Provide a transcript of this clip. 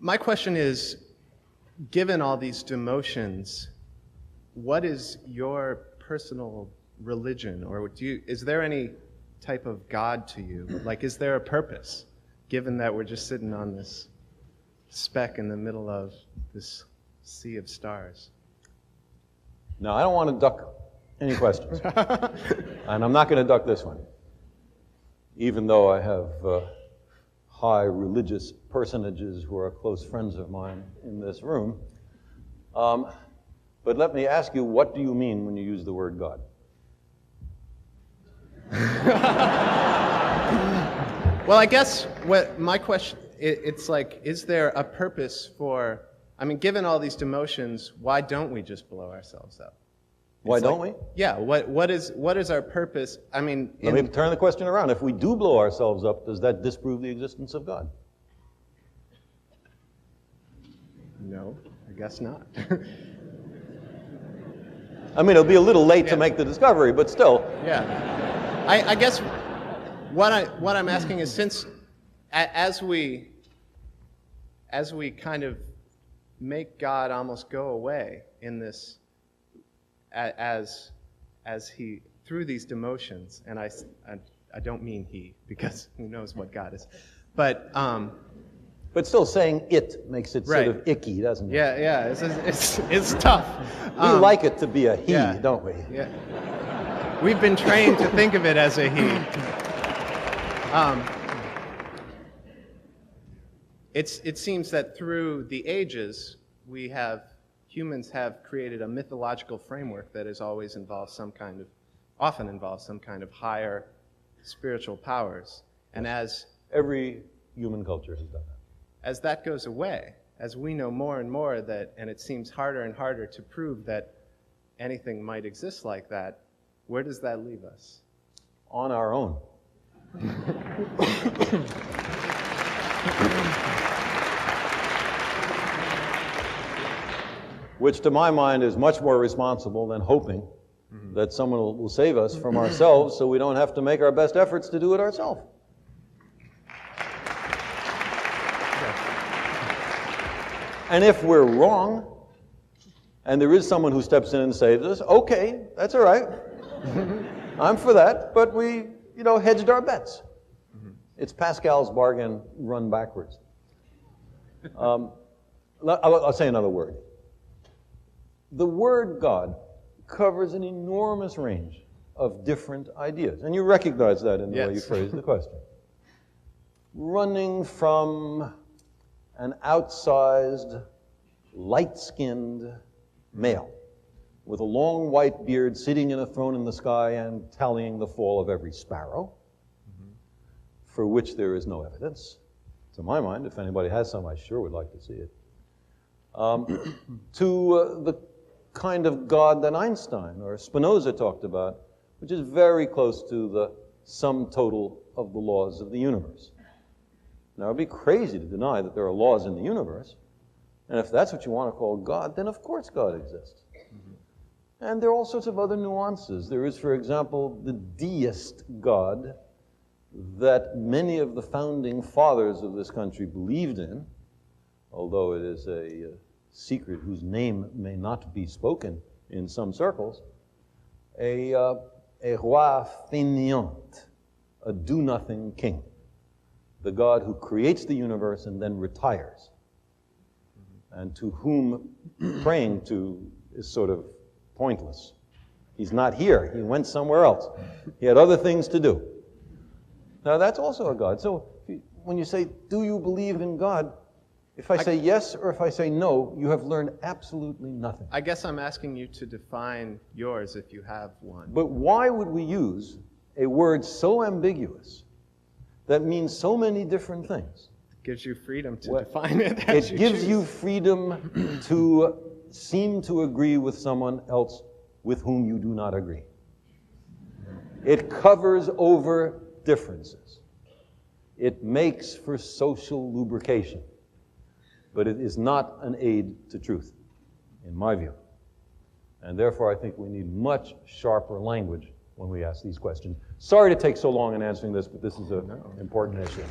My question is, given all these demotions, what is your personal religion? Or is there any type of God to you? Like, is there a purpose, given that we're just sitting on this speck in the middle of this sea of stars? No, I don't want to duck any questions. And I'm not going to duck this one. Even though I have high religious personages who are close friends of mine in this room. But let me ask you, what do you mean when you use the word God? Well, I guess what my question, it's like, is there a purpose for, I mean, given all these demotions, why don't we just blow ourselves up? Why don't we? Yeah, what is our purpose? I mean... Let me turn the question around. If we do blow ourselves up, does that disprove the existence of God? No, I guess not. I mean, it'll be a little late to make the discovery, but still. Yeah. I guess what I'm asking is, since as we kind of make God almost go away in this, as he, through these demotions, and I don't mean he, because who knows what God is, but still saying it makes it sort of icky, doesn't it? Yeah, it's tough. We like it to be a he, don't we? Yeah. We've been trained to think of it as a he. It seems that through the ages, humans have created a mythological framework that has always often involves some kind of higher spiritual powers. And as every human culture has done that. As that goes away, as we know more and more that, and it seems harder and harder to prove that anything might exist like that, where does that leave us? On our own. Which to my mind is much more responsible than hoping that someone will save us from ourselves so we don't have to make our best efforts to do it ourselves. And if we're wrong, and there is someone who steps in and saves us, okay, that's all right. I'm for that, but we, hedged our bets. It's Pascal's bargain run backwards. I'll say another word. The word God covers an enormous range of different ideas, and you recognize that in the way you phrase the question. Running from an outsized, light-skinned male with a long white beard sitting in a throne in the sky and tallying the fall of every sparrow, for which there is no evidence. To my mind, if anybody has some, I sure would like to see it. To the kind of God that Einstein or Spinoza talked about, which is very close to the sum total of the laws of the universe. Now, it'd be crazy to deny that there are laws in the universe, and if that's what you want to call God, then of course God exists. And there are all sorts of other nuances. There is, for example, the deist God that many of the founding fathers of this country believed in, although it is a secret whose name may not be spoken in some circles, a roi fainéant, a do-nothing king, the God who creates the universe and then retires, and to whom praying to is sort of pointless. He's not here. He went somewhere else. He had other things to do. Now, that's also a God. So when you say, do you believe in God? If I say yes or if I say no, you have learned absolutely nothing. I guess I'm asking you to define yours if you have one. But why would we use a word so ambiguous that means so many different things? It gives you freedom to define it as you choose. It gives you freedom to seem to agree with someone else with whom you do not agree. It covers over differences. It makes for social lubrication. But it is not an aid to truth, in my view. And therefore, I think we need much sharper language when we ask these questions. Sorry to take so long in answering this, but this is an important issue.